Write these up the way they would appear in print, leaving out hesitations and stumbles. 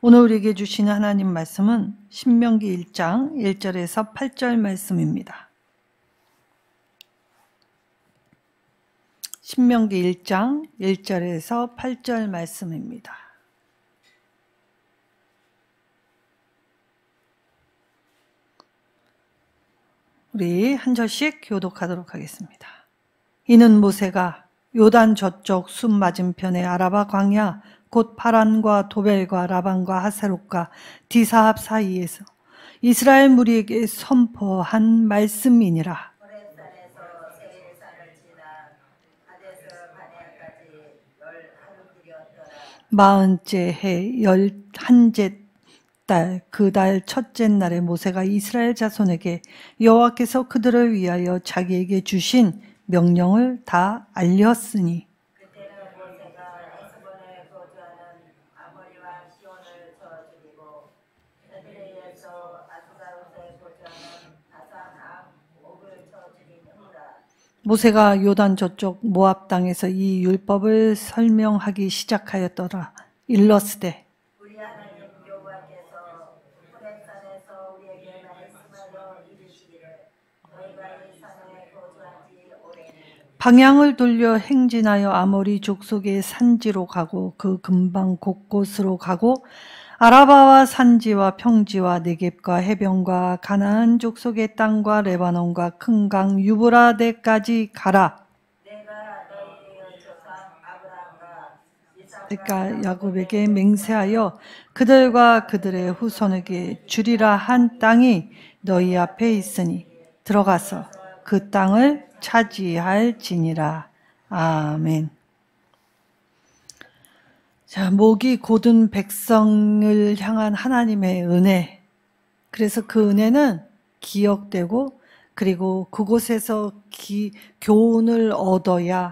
오늘 우리에게 주시는 하나님 말씀은 신명기 1장 1절에서 8절 말씀입니다. 신명기 1장 1절에서 8절 말씀입니다. 우리 한 절씩 교독하도록 하겠습니다. 이는 모세가 요단 저쪽 숲 맞은편의 아라바 광야 곧 파란과 도벨과 라반과 하세롯과 디사합 사이에서 이스라엘 무리에게 선포한 말씀이니라. 마흔째 해 11째 달 그 달 첫째 날에 모세가 이스라엘 자손에게 여호와께서 그들을 위하여 자기에게 주신 명령을 다 알렸으니 그때는 모세가 에스본에 거주하는 아모리와 시온을 쳐 죽이고 에드레이에서 아스다롯에 거주하는 다산악 옥을 쳐 죽이니라. 모세가 요단 저쪽 모압 땅에서 이 율법을 설명하기 시작하였더라. 일러스되 우리 하나님 여호와께서 호렙산에서 우리에게 말씀하여 이르시기를 너희가 이 산에 거주한 지 오래니 방향을 돌려 행진하여 아모리 족속의 산지로 가고 그 근방 곳곳으로 가고 아라바와 산지와 평지와 네겝과 해변과 가나안 족속의 땅과 레바논과 큰 강 유브라데까지 가라. 내가 야곱에게 맹세하여 그들과 그들의 후손에게 주리라 한 땅이 너희 앞에 있으니 들어가서 그 땅을 차지할지니라. 아멘. 자, 목이 곧은 백성을 향한 하나님의 은혜. 그래서 그 은혜는 기억되고 그리고 그곳에서 교훈을 얻어야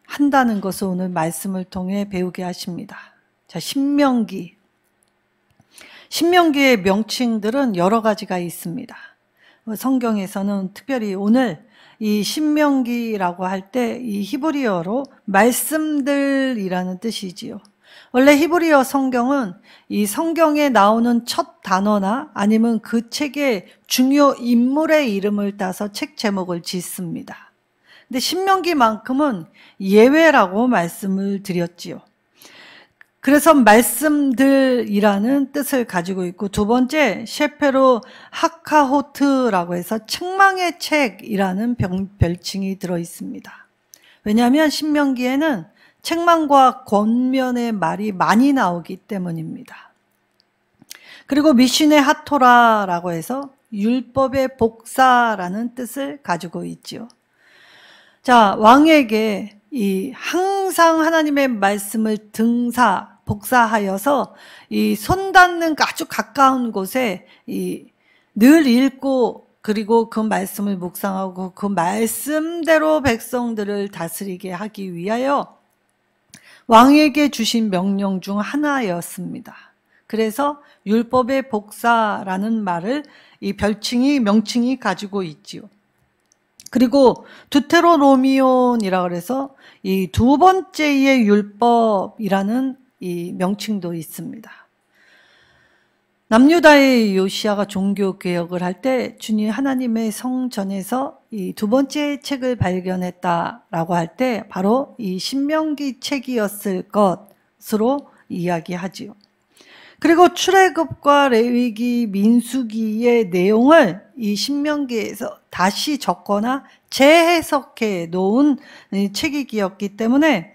한다는 것을 오늘 말씀을 통해 배우게 하십니다. 자, 신명기의 명칭들은 여러 가지가 있습니다. 성경에서는 특별히 오늘 이 신명기라고 할 때 이 히브리어로 말씀들이라는 뜻이지요. 원래 히브리어 성경은 이 성경에 나오는 첫 단어나 아니면 그 책의 중요 인물의 이름을 따서 책 제목을 짓습니다. 근데 신명기만큼은 예외라고 말씀을 드렸지요. 그래서 말씀들이라는 뜻을 가지고 있고 두 번째 셰페로 하카호트라고 해서 책망의 책이라는 별칭이 들어 있습니다. 왜냐하면 신명기에는 책망과 권면의 말이 많이 나오기 때문입니다. 그리고 미신의 하토라라고 해서 율법의 복사라는 뜻을 가지고 있지요. 자, 왕에게 항상 하나님의 말씀을 복사하여서 이 손 닿는 아주 가까운 곳에 늘 읽고 그리고 그 말씀을 묵상하고 그 말씀대로 백성들을 다스리게 하기 위하여 왕에게 주신 명령 중 하나였습니다. 그래서 율법의 복사라는 말을 이 명칭이 가지고 있지요. 그리고 두테로노미온이라고 해서 이 두 번째의 율법이라는 이 명칭도 있습니다. 남유다의 요시야가 종교 개혁을 할 때 주님 하나님의 성전에서 이 두 번째 책을 발견했다라고 할 때 바로 이 신명기 책이었을 것으로 이야기하지요. 그리고 출애굽과 레위기, 민수기의 내용을 이 신명기에서 다시 적거나 재해석해 놓은 책이었기 때문에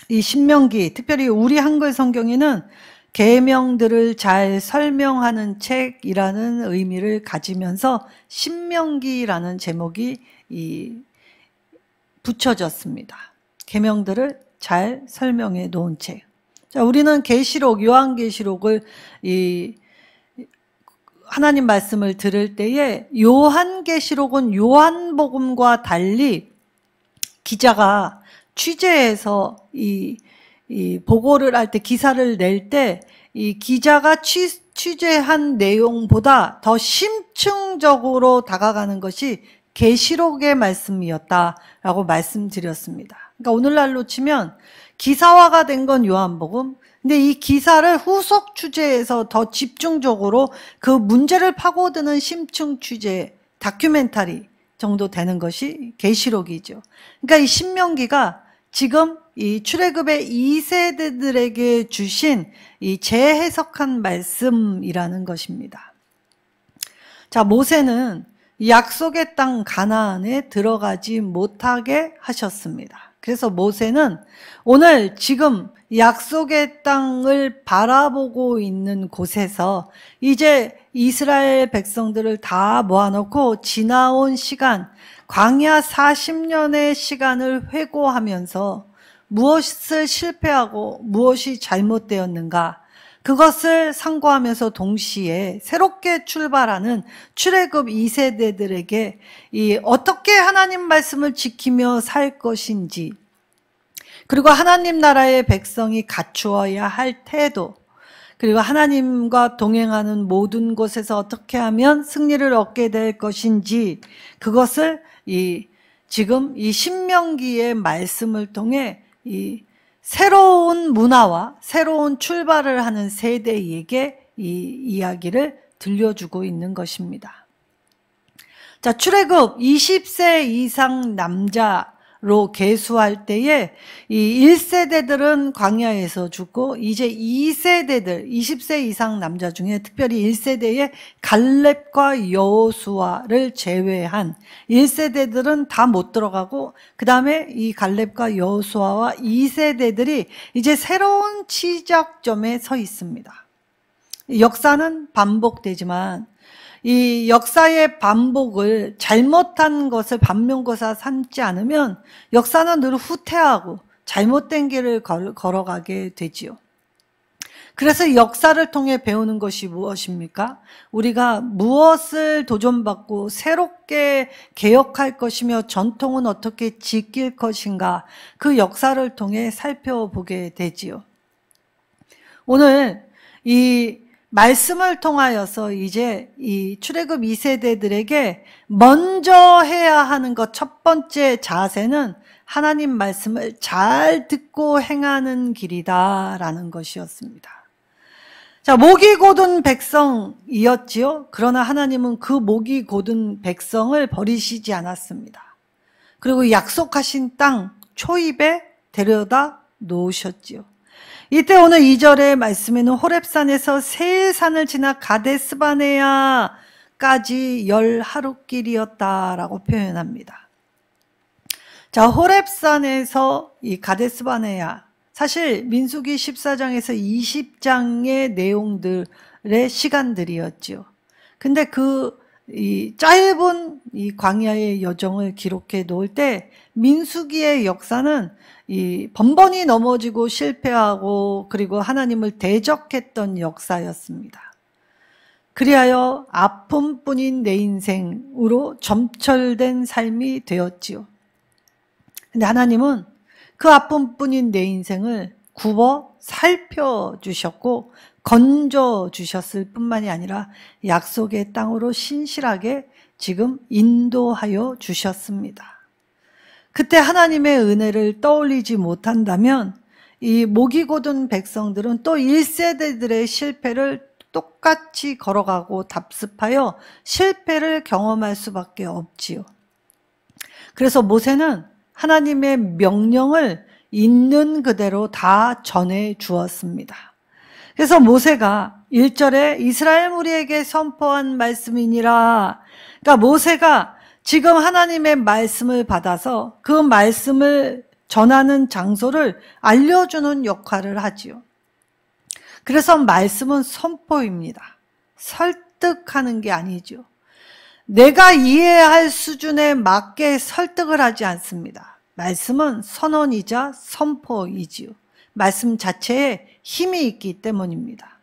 이 신명기, 특별히 우리 한글 성경에는 계명들을 잘 설명하는 책이라는 의미를 가지면서 신명기라는 제목이 붙여졌습니다. 계명들을 잘 설명해 놓은 책. 자, 우리는 요한계시록을 하나님 말씀을 들을 때에 요한계시록은 요한복음과 달리 기자가 취재해서 보고를 할 때 기사를 낼 때 이 기자가 취재한 내용보다 더 심층적으로 다가가는 것이 계시록의 말씀이었다라고 말씀드렸습니다. 그러니까 오늘날로 치면 기사화가 된 건 요한복음. 근데 이 기사를 후속 취재해서 더 집중적으로 그 문제를 파고드는 심층 취재, 다큐멘터리 정도 되는 것이 계시록이죠. 그러니까 이 신명기가 지금 이 출애굽의 2세대들에게 주신 이 재해석한 말씀이라는 것입니다. 자, 모세는 약속의 땅 가나안에 들어가지 못하게 하셨습니다. 그래서 모세는 오늘 지금 약속의 땅을 바라보고 있는 곳에서 이제 이스라엘 백성들을 다 모아놓고 지나온 시간, 광야 40년의 시간을 회고하면서 무엇을 실패하고 무엇이 잘못되었는가, 그것을 상고하면서 동시에 새롭게 출발하는 출애굽 2세대들에게 어떻게 하나님 말씀을 지키며 살 것인지, 그리고 하나님 나라의 백성이 갖추어야 할 태도, 그리고 하나님과 동행하는 모든 곳에서 어떻게 하면 승리를 얻게 될 것인지, 그것을 지금 이 신명기의 말씀을 통해 새로운 문화와 새로운 출발을 하는 세대에게 이 이야기를 들려주고 있는 것입니다. 자, 출애굽 20세 이상 남자로 계수할 때에 이 1세대들은 광야에서 죽고, 이제 2세대들, 20세 이상 남자 중에 특별히 1세대의 갈렙과 여호수아를 제외한 1세대들은 다 못 들어가고, 그 다음에 이 갈렙과 여호수아와 2세대들이 이제 새로운 시작점에 서 있습니다. 역사는 반복되지만 이 역사의 반복을, 잘못한 것을 반면교사 삼지 않으면 역사는 늘 후퇴하고 잘못된 길을 걸어가게 되지요. 그래서 역사를 통해 배우는 것이 무엇입니까? 우리가 무엇을 도전받고 새롭게 개혁할 것이며 전통은 어떻게 지킬 것인가, 그 역사를 통해 살펴보게 되지요. 오늘 이 말씀을 통하여서 이제 이 출애굽 2세대들에게 먼저 해야 하는 것, 첫 번째 자세는 하나님 말씀을 잘 듣고 행하는 길이다라는 것이었습니다. 자, 목이 곧은 백성이었지요. 그러나 하나님은 그 목이 곧은 백성을 버리시지 않았습니다. 그리고 약속하신 땅 초입에 데려다 놓으셨지요. 이때 오늘 2절의 말씀에는 호렙산에서 세일산을 지나 가데스바네아까지 10하루길이었다라고 표현합니다. 자, 호렙산에서 이 가데스바네아, 사실 민수기 14장에서 20장의 내용들의 시간들이었죠. 근데 이 짧은 이 광야의 여정을 기록해 놓을 때 민수기의 역사는 이 번번이 넘어지고 실패하고 그리고 하나님을 대적했던 역사였습니다. 그리하여 아픔뿐인 내 인생으로 점철된 삶이 되었지요. 근데 하나님은 그 아픔뿐인 내 인생을 굽어 살펴주셨고 건져주셨을 뿐만이 아니라 약속의 땅으로 신실하게 지금 인도하여 주셨습니다. 그때 하나님의 은혜를 떠올리지 못한다면 이 목이 곧은 백성들은 또 1세대들의 실패를 똑같이 걸어가고 답습하여 실패를 경험할 수밖에 없지요. 그래서 모세는 하나님의 명령을 있는 그대로 다 전해 주었습니다. 그래서 모세가 1절에 이스라엘 무리에게 선포한 말씀이니라. 그러니까 모세가 지금 하나님의 말씀을 받아서 그 말씀을 전하는 장소를 알려주는 역할을 하지요. 그래서 말씀은 선포입니다. 설득하는 게 아니죠. 내가 이해할 수준에 맞게 설득을 하지 않습니다. 말씀은 선언이자 선포이지요. 말씀 자체에 힘이 있기 때문입니다.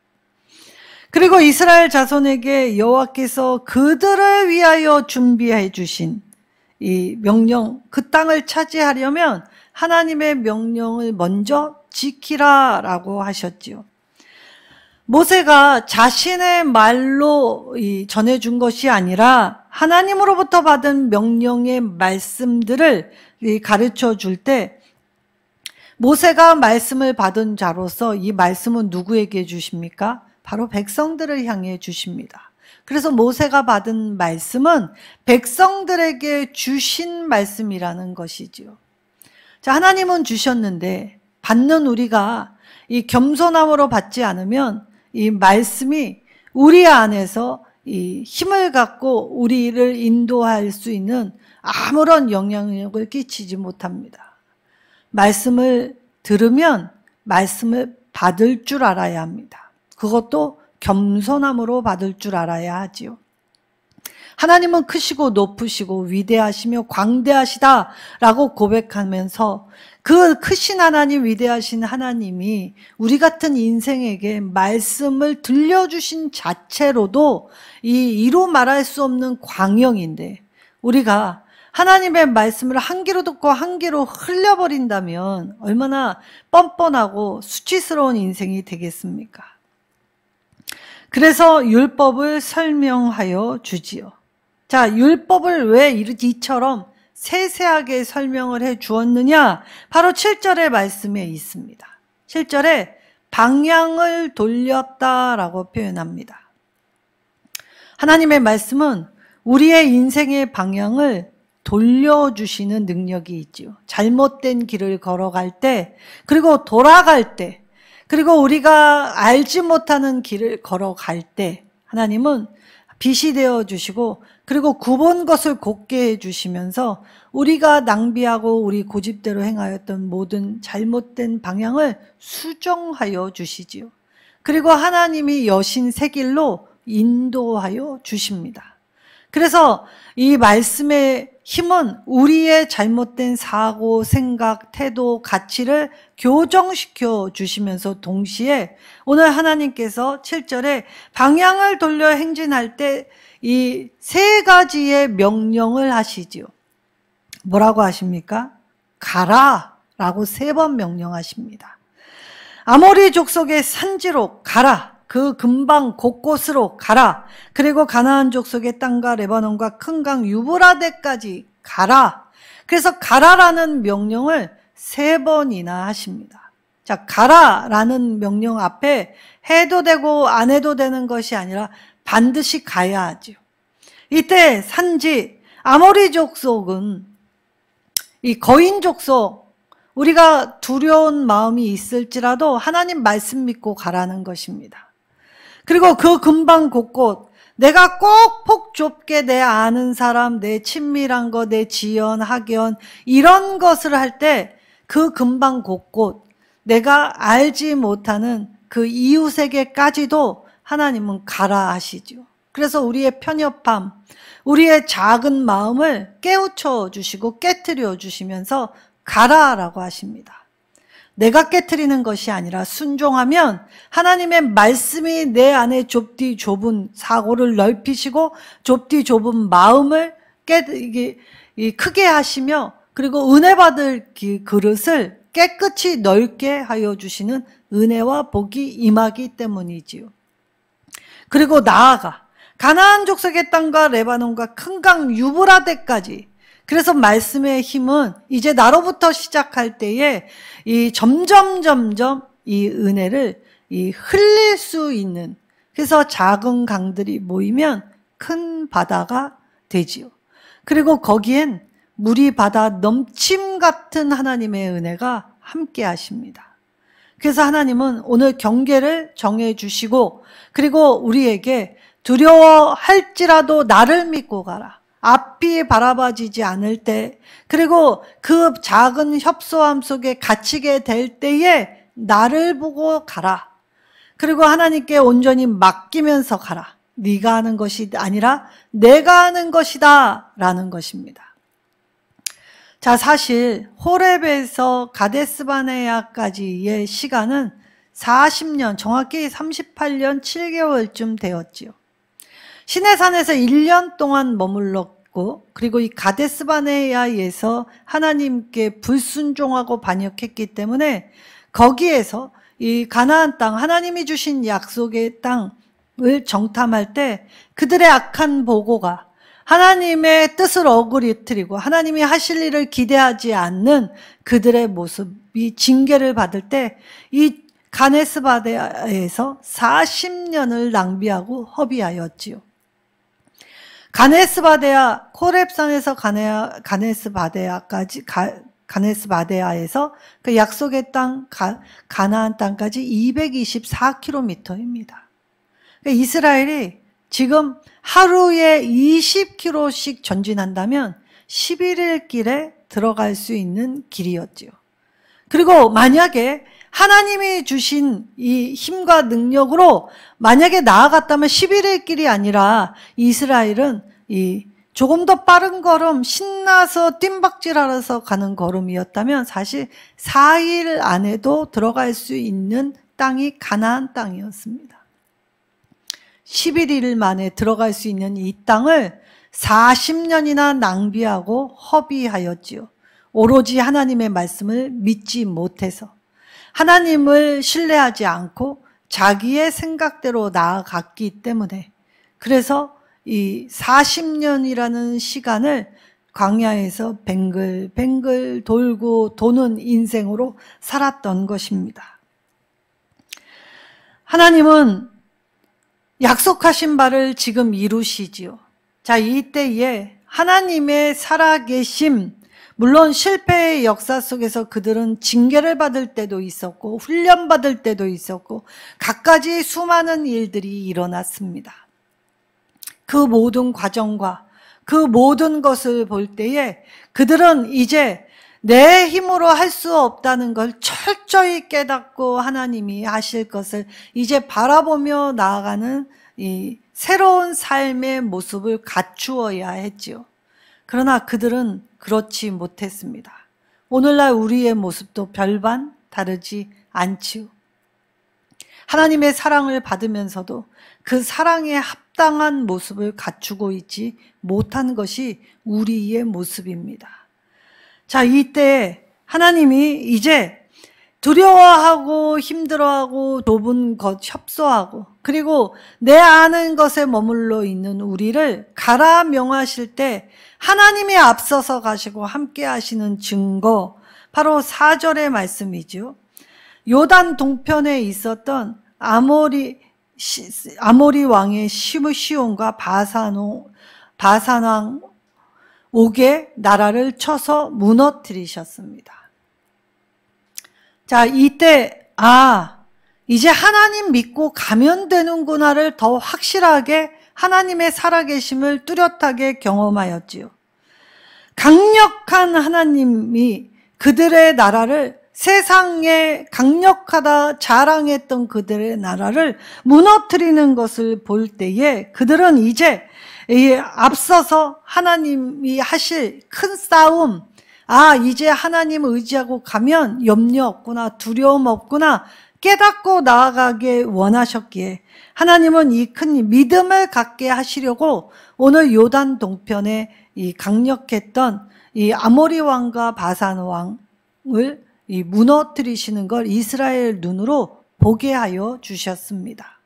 그리고 이스라엘 자손에게 여호와께서 그들을 위하여 준비해 주신 이 명령, 그 땅을 차지하려면 하나님의 명령을 먼저 지키라라고 하셨지요. 모세가 자신의 말로 전해준 것이 아니라 하나님으로부터 받은 명령의 말씀들을 가르쳐 줄 때 모세가 말씀을 받은 자로서 이 말씀은 누구에게 주십니까? 바로 백성들을 향해 주십니다. 그래서 모세가 받은 말씀은 백성들에게 주신 말씀이라는 것이지요. 자, 하나님은 주셨는데 받는 우리가 이 겸손함으로 받지 않으면 이 말씀이 우리 안에서 이 힘을 갖고 우리를 인도할 수 있는 아무런 영향력을 끼치지 못합니다. 말씀을 들으면 말씀을 받을 줄 알아야 합니다. 그것도 겸손함으로 받을 줄 알아야 하지요. 하나님은 크시고 높으시고 위대하시며 광대하시다라고 고백하면서 그 크신 하나님, 위대하신 하나님이 우리 같은 인생에게 말씀을 들려주신 자체로도 이로 말할 수 없는 광영인데, 우리가 하나님의 말씀을 한 귀로 듣고 한 귀로 흘려버린다면 얼마나 뻔뻔하고 수치스러운 인생이 되겠습니까? 그래서 율법을 설명하여 주지요. 자, 율법을 왜 이처럼 세세하게 설명을 해 주었느냐? 바로 7절의 말씀에 있습니다. 7절에 방향을 돌렸다라고 표현합니다. 하나님의 말씀은 우리의 인생의 방향을 돌려주시는 능력이 있지요. 잘못된 길을 걸어갈 때, 그리고 돌아갈 때, 그리고 우리가 알지 못하는 길을 걸어갈 때 하나님은 빛이 되어 주시고, 그리고 굽은 것을 곱게 해 주시면서 우리가 낭비하고 우리 고집대로 행하였던 모든 잘못된 방향을 수정하여 주시지요. 그리고 하나님이 여신 새 길로 인도하여 주십니다. 그래서 이 말씀의 힘은 우리의 잘못된 사고, 생각, 태도, 가치를 교정시켜 주시면서 동시에 오늘 하나님께서 7절에 방향을 돌려 행진할 때 이 세 가지의 명령을 하시지요. 뭐라고 하십니까? 가라 라고 3번 명령하십니다. 아모리 족속의 산지로 가라. 그 근방 곳곳으로 가라. 그리고 가나안 족속의 땅과 레바논과 큰 강 유브라데까지 가라. 그래서 가라라는 명령을 3번이나 하십니다. 자, 가라라는 명령 앞에 해도 되고 안 해도 되는 것이 아니라 반드시 가야 하죠. 이때 산지 아모리 족속은 이 거인 족속, 우리가 두려운 마음이 있을지라도 하나님 말씀 믿고 가라는 것입니다. 그리고 그 근방 곳곳, 내가 꼭 폭 좁게 내 아는 사람, 내 친밀한 거, 내 지연, 학연 이런 것을 할 때 그 근방 곳곳, 내가 알지 못하는 그 이웃에게까지도 하나님은 가라 하시죠. 그래서 우리의 편협함, 우리의 작은 마음을 깨우쳐 주시고 깨트려 주시면서 가라라고 하십니다. 내가 깨트리는 것이 아니라 순종하면 하나님의 말씀이 내 안에 좁디 좁은 사고를 넓히시고 좁디 좁은 마음을 크게 하시며, 그리고 은혜 받을 그릇을 깨끗이 넓게 하여 주시는 은혜와 복이 임하기 때문이지요. 그리고 나아가 가나안 족속의 땅과 레바논과 큰 강 유브라데까지, 그래서 말씀의 힘은 이제 나로부터 시작할 때에 이 점점 이 은혜를 흘릴 수 있는, 그래서 작은 강들이 모이면 큰 바다가 되지요. 그리고 거기엔 물이 바다 넘침 같은 하나님의 은혜가 함께 하십니다. 그래서 하나님은 오늘 경계를 정해 주시고, 그리고 우리에게 두려워할지라도 나를 믿고 가라. 앞이 바라봐지지 않을 때, 그리고 그 작은 협소함 속에 갇히게 될 때에 나를 보고 가라. 그리고 하나님께 온전히 맡기면서 가라. 네가 하는 것이 아니라 내가 하는 것이다 라는 것입니다. 자, 사실 호렙에서 가데스바네아까지의 시간은 40년, 정확히 38년 7개월쯤 되었지요. 시내산에서 1년 동안 머물렀고, 그리고 이 가데스바네아에서 하나님께 불순종하고 반역했기 때문에 거기에서 이 가나안 땅, 하나님이 주신 약속의 땅을 정탐할 때 그들의 악한 보고가 하나님의 뜻을 어그리뜨리고 하나님이 하실 일을 기대하지 않는 그들의 모습이 징계를 받을 때 이 가네스 바네아에서 40년을 낭비하고 허비하였지요. 가네스 바네아, 코렙산에서 가네스 바네아에서 그 약속의 땅 가나안 땅까지 224km입니다. 그러니까 이스라엘이 지금 하루에 20km씩 전진한다면 11일 길에 들어갈 수 있는 길이었지요. 그리고 만약에 하나님이 주신 이 힘과 능력으로 만약에 나아갔다면 11일 길이 아니라 이스라엘은 조금 더 빠른 걸음, 신나서 뜀박질하면서 가는 걸음이었다면 사실 4일 안에도 들어갈 수 있는 땅이 가나안 땅이었습니다. 11일 만에 들어갈 수 있는 이 땅을 40년이나 낭비하고 허비하였지요. 오로지 하나님의 말씀을 믿지 못해서 하나님을 신뢰하지 않고 자기의 생각대로 나아갔기 때문에 그래서 이 40년이라는 시간을 광야에서 뱅글뱅글 돌고 도는 인생으로 살았던 것입니다. 하나님은 약속하신 바를 지금 이루시지요. 자, 이때에 하나님의 살아계심, 물론 실패의 역사 속에서 그들은 징계를 받을 때도 있었고 훈련받을 때도 있었고 갖가지 수많은 일들이 일어났습니다. 그 모든 과정과 그 모든 것을 볼 때에 그들은 이제 내 힘으로 할 수 없다는 걸 철저히 깨닫고 하나님이 하실 것을 이제 바라보며 나아가는 이 새로운 삶의 모습을 갖추어야 했지요. 그러나 그들은 그렇지 못했습니다. 오늘날 우리의 모습도 별반 다르지 않지요. 하나님의 사랑을 받으면서도 그 사랑에 합당한 모습을 갖추고 있지 못한 것이 우리의 모습입니다. 자, 이때 하나님이 이제 두려워하고 힘들어하고 좁은 것 협소하고 그리고 내 아는 것에 머물러 있는 우리를 가라 명하실 때 하나님이 앞서서 가시고 함께 하시는 증거, 바로 4절의 말씀이죠. 요단 동편에 있었던 아모리 왕의 시온과 바산 왕 옥의 나라를 쳐서 무너뜨리셨습니다. 자, 이때 이제 하나님 믿고 가면 되는구나를 더 확실하게 하나님의 살아계심을 뚜렷하게 경험하였지요. 강력한 하나님이 그들의 나라를, 세상에 강력하다 자랑했던 그들의 나라를 무너뜨리는 것을 볼 때에 그들은 이제 앞서서 하나님이 하실 큰 싸움, 이제 하나님 의지하고 가면 염려 없구나, 두려움 없구나 깨닫고 나아가게 원하셨기에 하나님은 이 큰 믿음을 갖게 하시려고 오늘 요단 동편에 이 강력했던 이 아모리 왕과 바산 왕을 무너뜨리시는 걸 이스라엘 눈으로 보게 하여 주셨습니다.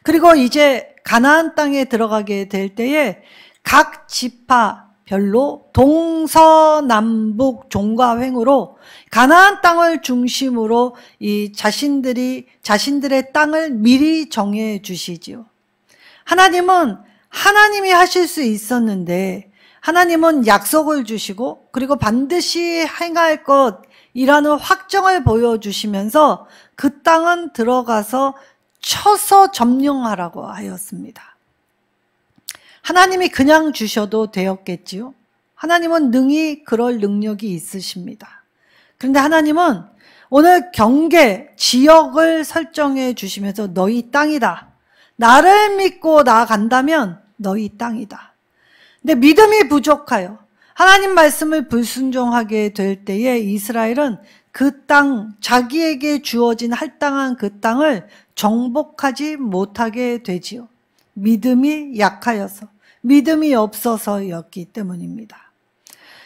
그리고 이제 가나안 땅에 들어가게 될 때에 각 지파별로 동서남북 종가횡으로 가나안 땅을 중심으로 이 자신들의 땅을 미리 정해 주시지요. 하나님은 하나님이 하실 수 있었는데 하나님은 약속을 주시고 그리고 반드시 행할 것이라는 확정을 보여주시면서 그 땅은 들어가서 쳐서 점령하라고 하였습니다. 하나님이 그냥 주셔도 되었겠지요. 하나님은 능히 그럴 능력이 있으십니다. 그런데 하나님은 오늘 경계, 지역을 설정해 주시면서 너희 땅이다. 나를 믿고 나아간다면 너희 땅이다. 근데 믿음이 부족하여 하나님 말씀을 불순종하게 될 때에 이스라엘은 그 땅, 자기에게 주어진 할당한 그 땅을 정복하지 못하게 되지요. 믿음이 약하여서, 믿음이 없어서였기 때문입니다.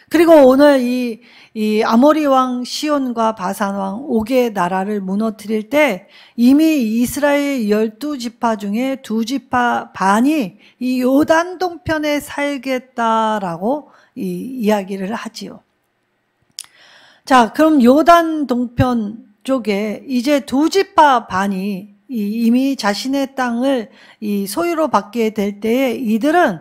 그리고 오늘 이 아모리 왕 시온과 바산 왕 옥의 나라를 무너뜨릴 때 이미 이스라엘 12지파 중에 2지파 반이 이 요단 동편에 살겠다라고 이야기를 하지요. 자, 그럼 요단 동편 쪽에 이제 2지파 반이 이미 자신의 땅을 소유로 받게 될 때에 이들은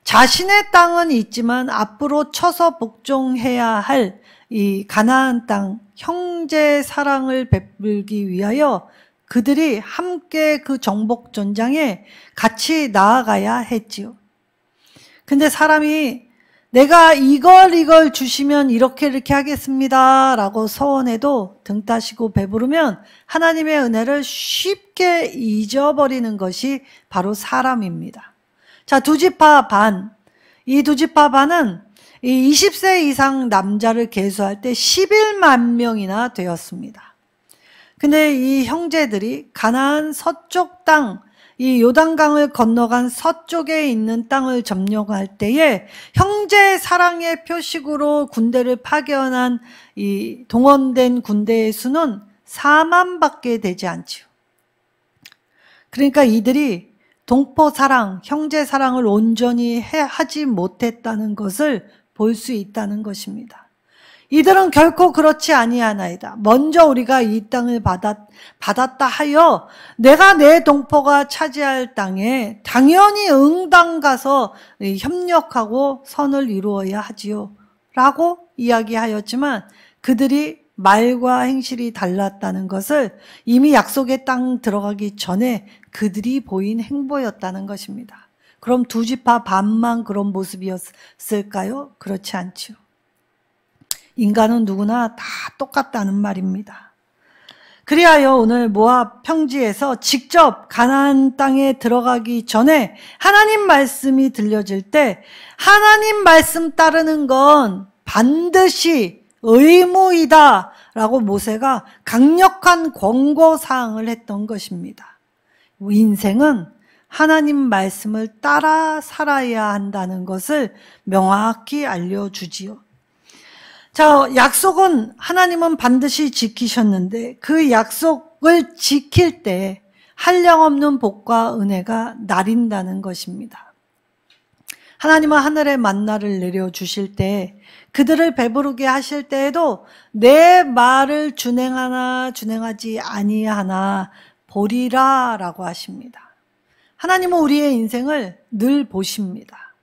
자신의 땅은 있지만 앞으로 쳐서 복종해야 할 이 가나안 땅 형제 사랑을 베풀기 위하여 그들이 함께 그 정복 전장에 같이 나아가야 했지요. 근데 사람이 내가 이걸 주시면 이렇게 하겠습니다 라고 서원해도 등 따시고 배부르면 하나님의 은혜를 쉽게 잊어버리는 것이 바로 사람입니다. 자, 2지파 반. 이 2지파 반은 이 20세 이상 남자를 계수할 때 11만 명이나 되었습니다. 근데 이 형제들이 가나안 서쪽 땅, 이 요단강을 건너간 서쪽에 있는 땅을 점령할 때에 형제 사랑의 표식으로 군대를 파견한 이 동원된 군대의 수는 4만밖에 되지 않지요. 그러니까 이들이 동포 사랑, 형제 사랑을 온전히 하지 못했다는 것을 볼 수 있다는 것입니다. 이들은 결코 그렇지 아니하나이다. 먼저 우리가 이 땅을 받았다 하여 내가 내 동포가 차지할 땅에 당연히 응당 가서 협력하고 선을 이루어야 하지요 라고 이야기하였지만 그들이 말과 행실이 달랐다는 것을 이미 약속의 땅 들어가기 전에 그들이 보인 행보였다는 것입니다. 그럼 2지파 반만 그런 모습이었을까요? 그렇지 않지요. 인간은 누구나 다 똑같다는 말입니다. 그리하여 오늘 모압 평지에서 직접 가나안 땅에 들어가기 전에 하나님 말씀이 들려질 때 하나님 말씀 따르는 건 반드시 의무이다 라고 모세가 강력한 권고사항을 했던 것입니다. 인생은 하나님 말씀을 따라 살아야 한다는 것을 명확히 알려주지요. 자, 약속은 하나님은 반드시 지키셨는데 그 약속을 지킬 때 한량없는 복과 은혜가 나린다는 것입니다. 하나님은 하늘의 만나를 내려주실 때 그들을 배부르게 하실 때에도 내 말을 준행하나 준행하지 아니하나 보리라 라고 하십니다. 하나님은 우리의 인생을 늘 보십니다.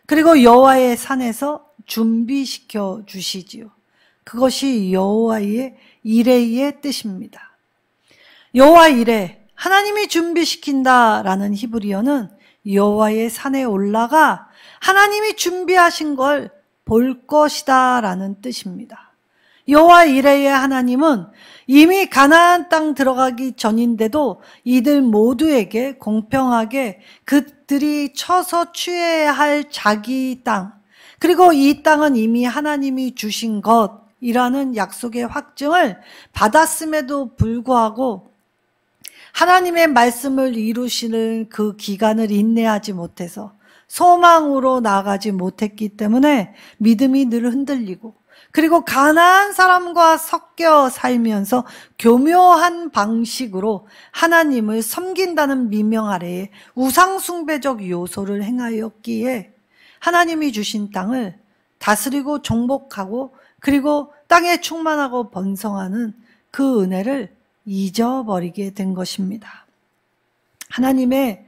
그리고 여호와의 산에서 준비시켜 주시지요. 그것이 여호와의 이레의 뜻입니다. 여호와 이레, 하나님이 준비시킨다라는 히브리어는 여호와의 산에 올라가 하나님이 준비하신 걸 볼 것이다 라는 뜻입니다. 여호와 이레의 하나님은 이미 가나안 땅 들어가기 전인데도 이들 모두에게 공평하게 그들이 쳐서 취해야 할 자기 땅, 그리고 이 땅은 이미 하나님이 주신 것이라는 약속의 확증을 받았음에도 불구하고 하나님의 말씀을 이루시는 그 기간을 인내하지 못해서 소망으로 나아가지 못했기 때문에 믿음이 늘 흔들리고 그리고 가나안 사람과 섞여 살면서 교묘한 방식으로 하나님을 섬긴다는 미명 아래에 우상숭배적 요소를 행하였기에 하나님이 주신 땅을 다스리고 정복하고 그리고 땅에 충만하고 번성하는 그 은혜를 잊어버리게 된 것입니다. 하나님의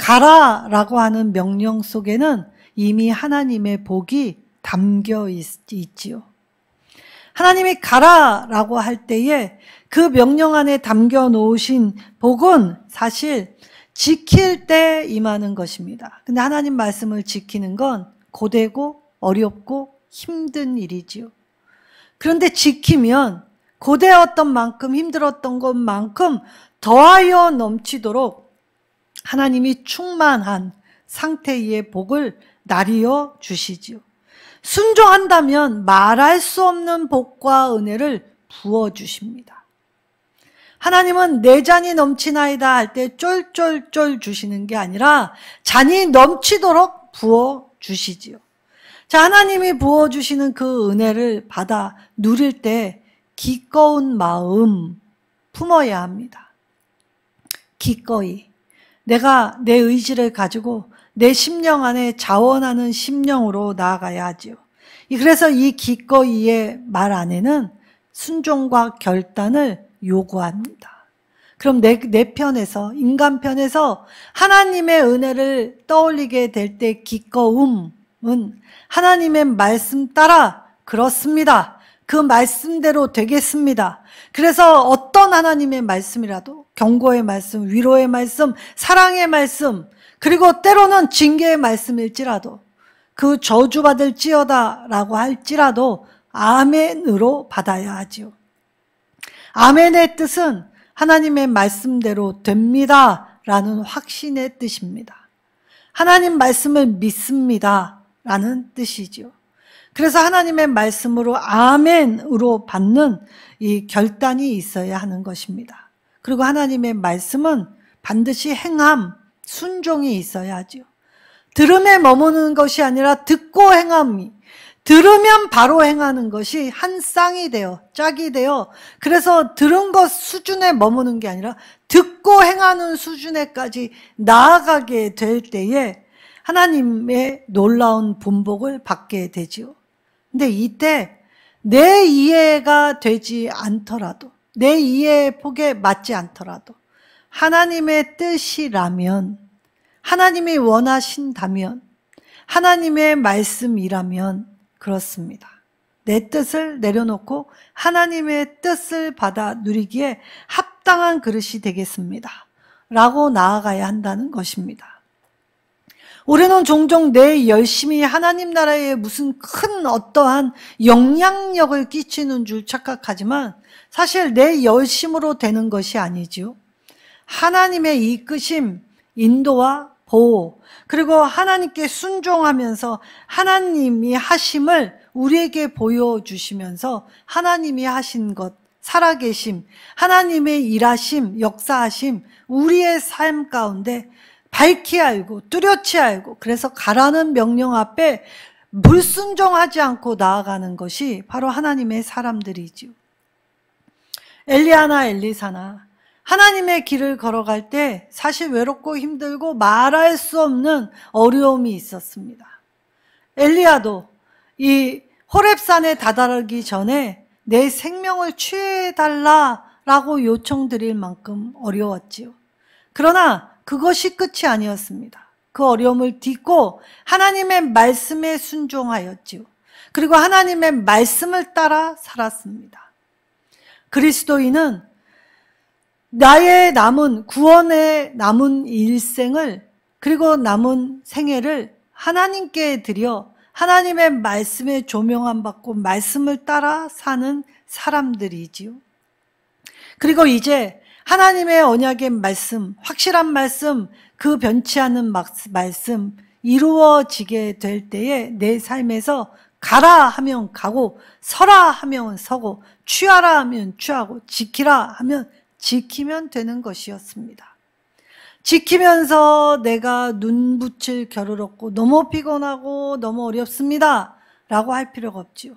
가라라고 하는 명령 속에는 이미 하나님의 복이 담겨 있지요. 하나님이 가라라고 할 때에 그 명령 안에 담겨 놓으신 복은 사실 지킬 때 임하는 것입니다. 근데 하나님 말씀을 지키는 건 고되고 어렵고 힘든 일이지요. 그런데 지키면 고되었던 만큼 힘들었던 것만큼 더하여 넘치도록 하나님이 충만한 상태의 복을 나리어 주시지요. 순종한다면 말할 수 없는 복과 은혜를 부어주십니다. 하나님은 내 잔이 넘치나이다 할 때 쫄쫄쫄 주시는 게 아니라 잔이 넘치도록 부어주시지요. 자, 하나님이 부어주시는 그 은혜를 받아 누릴 때 기꺼운 마음 품어야 합니다. 기꺼이. 내가 내 의지를 가지고 내 심령 안에 자원하는 심령으로 나아가야 하지요. 그래서 이 기꺼이의 말 안에는 순종과 결단을 요구합니다. 그럼 내 편에서, 인간 편에서 하나님의 은혜를 떠올리게 될 때 기꺼움은 하나님의 말씀 따라 그렇습니다. 그 말씀대로 되겠습니다. 그래서 어떤 하나님의 말씀이라도 경고의 말씀, 위로의 말씀, 사랑의 말씀, 그리고 때로는 징계의 말씀일지라도 그 저주받을지어다 라고 할지라도 아멘으로 받아야 하지요. 아멘의 뜻은 하나님의 말씀대로 됩니다 라는 확신의 뜻입니다. 하나님 말씀을 믿습니다 라는 뜻이죠. 그래서 하나님의 말씀으로 아멘으로 받는 이 결단이 있어야 하는 것입니다. 그리고 하나님의 말씀은 반드시 행함, 순종이 있어야 하죠. 들음에 머무는 것이 아니라 듣고 행함이, 들으면 바로 행하는 것이 한 쌍이 되어, 짝이 되어, 그래서 들은 것 수준에 머무는 게 아니라 듣고 행하는 수준에까지 나아가게 될 때에 하나님의 놀라운 분복을 받게 되지요. 근데 이때 내 이해가 되지 않더라도, 내 이해의 폭에 맞지 않더라도 하나님의 뜻이라면, 하나님이 원하신다면, 하나님의 말씀이라면 그렇습니다. 내 뜻을 내려놓고 하나님의 뜻을 받아 누리기에 합당한 그릇이 되겠습니다 라고 나아가야 한다는 것입니다. 우리는 종종 내 열심이 하나님 나라에 무슨 큰 어떠한 영향력을 끼치는 줄 착각하지만 사실 내 열심으로 되는 것이 아니지요. 하나님의 이끄심, 인도와 보호, 그리고 하나님께 순종하면서 하나님이 하심을 우리에게 보여주시면서 하나님이 하신 것, 살아계심, 하나님의 일하심, 역사하심, 우리의 삶 가운데 밝히 알고 뚜렷이 알고, 그래서 가라는 명령 앞에 불순종하지 않고 나아가는 것이 바로 하나님의 사람들이지요. 엘리야나 엘리사나 하나님의 길을 걸어갈 때 사실 외롭고 힘들고 말할 수 없는 어려움이 있었습니다. 엘리야도 이 호렙산에 다다르기 전에 내 생명을 취해달라라고 요청드릴 만큼 어려웠지요. 그러나 그것이 끝이 아니었습니다. 그 어려움을 딛고 하나님의 말씀에 순종하였지요. 그리고 하나님의 말씀을 따라 살았습니다. 그리스도인은 나의 남은 구원의 남은 일생을, 그리고 남은 생애를 하나님께 드려 하나님의 말씀에 조명함 받고 말씀을 따라 사는 사람들이지요. 그리고 이제 하나님의 언약의 말씀, 확실한 말씀, 그 변치 않는 말씀 이루어지게 될 때에 내 삶에서 가라 하면 가고, 서라 하면 서고, 취하라 하면 취하고, 지키라 하면 지키면 되는 것이었습니다. 지키면서 내가 눈 붙일 겨를 없고 너무 피곤하고 너무 어렵습니다 라고 할 필요가 없지요.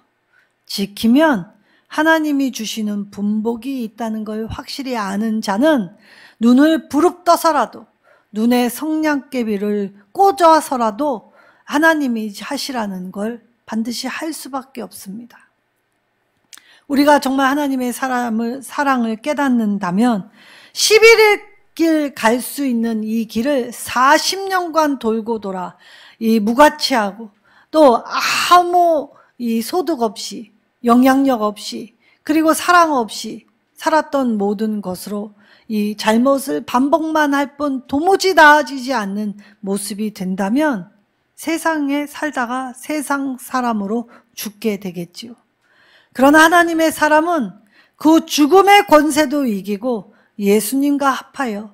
지키면 하나님이 주시는 분복이 있다는 걸 확실히 아는 자는 눈을 부릅떠서라도, 눈에 성냥개비를 꽂아서라도 하나님이 하시라는 걸 반드시 할 수밖에 없습니다. 우리가 정말 하나님의 사랑을 깨닫는다면 11일 길 갈 수 있는 이 길을 40년간 돌고 돌아 이 무가치하고 또 아무 이 소득 없이, 영향력 없이, 그리고 사랑 없이 살았던 모든 것으로 이 잘못을 반복만 할 뿐 도무지 나아지지 않는 모습이 된다면 세상에 살다가 세상 사람으로 죽게 되겠지요. 그러나 하나님의 사람은 그 죽음의 권세도 이기고 예수님과 합하여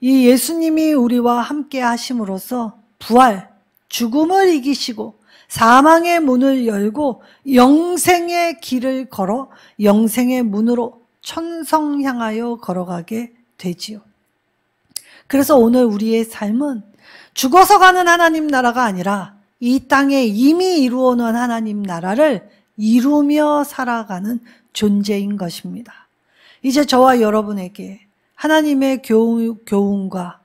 이 예수님이 우리와 함께 하심으로써 부활, 죽음을 이기시고 사망의 문을 열고 영생의 길을 걸어 영생의 문으로 천성 향하여 걸어가게 되지요. 그래서 오늘 우리의 삶은 죽어서 가는 하나님 나라가 아니라 이 땅에 이미 이루어 놓은 하나님 나라를 이루며 살아가는 존재인 것입니다. 이제 저와 여러분에게 하나님의 교훈과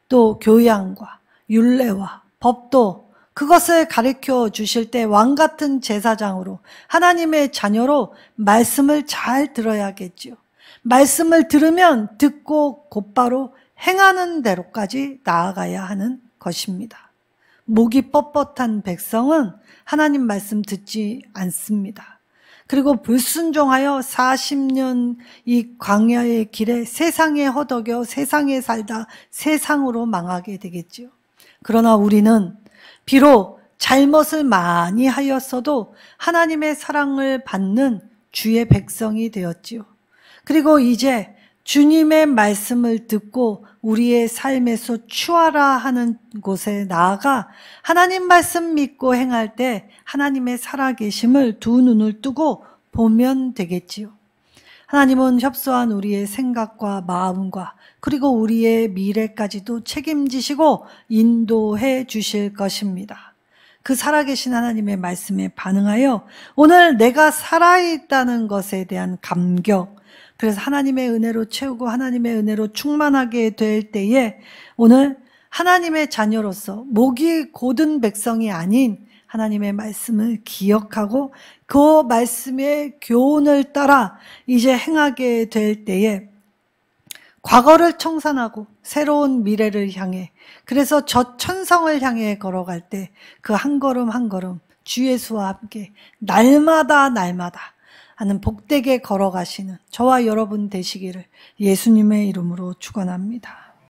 또 교양과 율례와 법도 그것을 가르쳐 주실 때 왕같은 제사장으로 하나님의 자녀로 말씀을 잘 들어야겠지요. 말씀을 들으면 듣고 곧바로 행하는 대로까지 나아가야 하는 것입니다. 목이 뻣뻣한 백성은 하나님 말씀 듣지 않습니다. 그리고 불순종하여 40년 이 광야의 길에 세상에 허덕여 세상에 살다 세상으로 망하게 되겠지요. 그러나 우리는 비록 잘못을 많이 하였어도 하나님의 사랑을 받는 주의 백성이 되었지요. 그리고 이제 주님의 말씀을 듣고 우리의 삶에서 취하라 하는 곳에 나아가 하나님 말씀 믿고 행할 때 하나님의 살아계심을 두 눈을 뜨고 보면 되겠지요. 하나님은 협소한 우리의 생각과 마음과 그리고 우리의 미래까지도 책임지시고 인도해 주실 것입니다. 그 살아계신 하나님의 말씀에 반응하여 오늘 내가 살아있다는 것에 대한 감격, 그래서 하나님의 은혜로 채우고 하나님의 은혜로 충만하게 될 때에 오늘 하나님의 자녀로서 목이 곧은 백성이 아닌 하나님의 말씀을 기억하고 그 말씀의 교훈을 따라 이제 행하게 될 때에 과거를 청산하고 새로운 미래를 향해, 그래서 저 천성을 향해 걸어갈 때 그 한 걸음 한 걸음 주 예수와 함께 날마다 하는 복되게 걸어가시는 저와 여러분 되시기를 예수님의 이름으로 축원합니다.